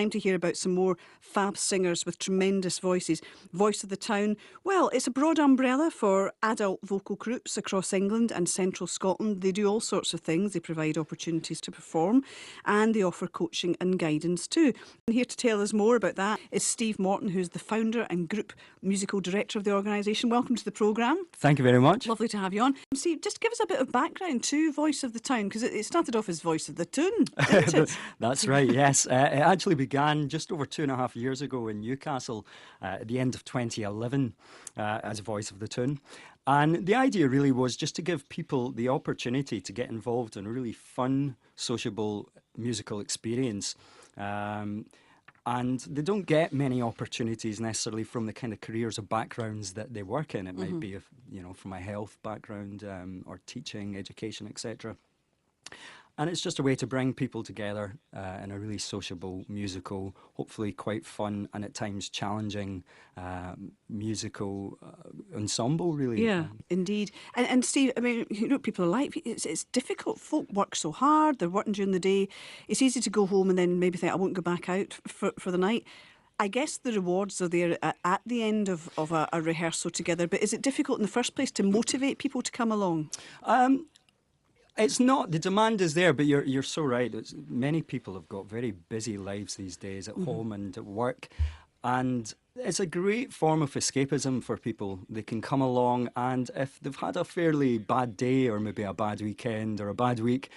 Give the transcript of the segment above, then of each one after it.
time to hear about some more fab singers with tremendous voices. Voice of the Town, well, it's a broad umbrella for adult vocal groups across England and central Scotland. They do all sorts of things. They provide opportunities to perform and they offer coaching and guidance too. And here to tell us more about that is Steve Morton, who's the founder and group musical director of the organisation. Welcome to the programme. Thank you very much. Lovely to have you on. Steve, just give us a bit of background to Voice of the Town, because it started off as Voice of the Tune, didn't it? That's right, yes. It actually began just over 2.5 years ago in Newcastle at the end of 2011 as Voice of the Tune. And the idea really was just to give people the opportunity to get involved in a really fun, sociable musical experience. And they don't get many opportunities necessarily from the kind of careers or backgrounds that they work in. It might be, from a health background or teaching, education, etc. And it's just a way to bring people together in a really sociable, musical, hopefully quite fun and at times challenging musical ensemble, really. Yeah, indeed. And Steve, I mean, you know what people are like. It's difficult. Folk work so hard. They're working during the day. It's easy to go home and then maybe think, I won't go back out for the night. I guess the rewards are there at the end of a rehearsal together. But is it difficult in the first place to motivate people to come along? It's not. The demand is there, but you're so right. Many people have got very busy lives these days at home and at work, and it's a great form of escapism for people. They can come along, and if they've had a fairly bad day or maybe a bad weekend or a bad week,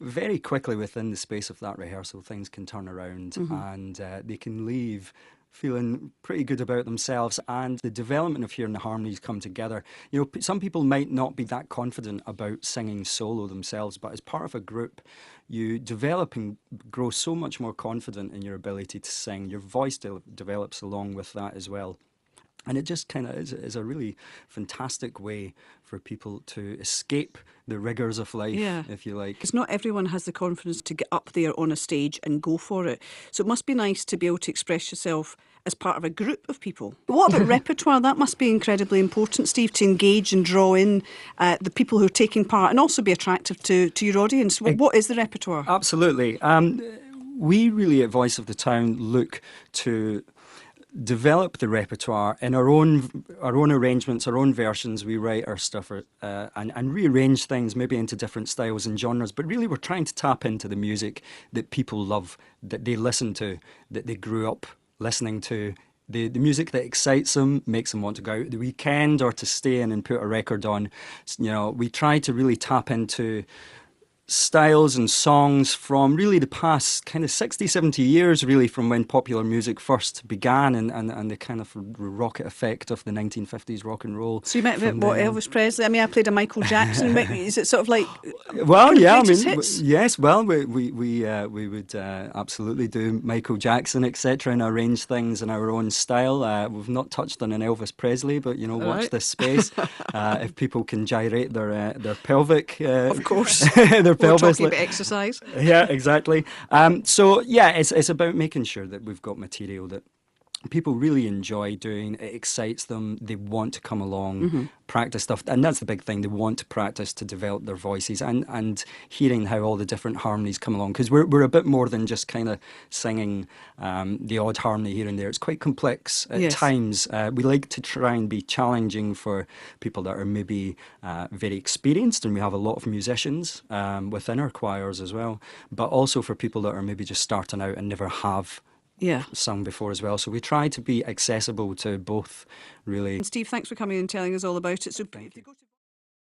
very quickly within the space of that rehearsal, things can turn around and they can leave feeling pretty good about themselves, and the development of hearing the harmonies come together. You know, some people might not be that confident about singing solo themselves, but as part of a group, you develop and grow so much more confident in your ability to sing. Your voice develops along with that as well. And it just kind of is a really fantastic way for people to escape the rigours of life, if you like. Because not everyone has the confidence to get up there on a stage and go for it. So it must be nice to be able to express yourself as part of a group of people. But what about repertoire? That must be incredibly important, Steve, to engage and draw in the people who are taking part and also be attractive to your audience. What is the repertoire? Absolutely. We really at Voice of the Town look to develop the repertoire in our own arrangements, our own versions. We write our stuff and rearrange things maybe into different styles and genres, but really we're trying to tap into the music that people love, that they listen to, that they grew up listening to, the music that excites them, makes them want to go out at the weekend or to stay in and put a record on. You know, we try to really tap into styles and songs from really the past kind of 60, 70 years, really, from when popular music first began and the kind of rocket effect of the 1950s rock and roll. So you met Elvis Presley? I mean, I played a Michael Jackson. Is it sort of like well, yeah, I mean, hits? yes, well, we would absolutely do Michael Jackson, etc., and arrange things in our own style. We've not touched on an Elvis Presley, but you know, watch this space. If people can gyrate their pelvic, of course. We're talking about exercise. Yeah, exactly. So yeah, it's about making sure that we've got material that people really enjoy doing. It excites them. They want to come along, practice stuff, and that's the big thing. They want to practice to develop their voices and hearing how all the different harmonies come along, because we're a bit more than just kind of singing the odd harmony here and there. It's quite complex at times. We like to try and be challenging for people that are maybe very experienced, and we have a lot of musicians within our choirs as well, but also for people that are maybe just starting out and never have sung before as well. So we try to be accessible to both, really. And Steve, thanks for coming and telling us all about it. So if you go to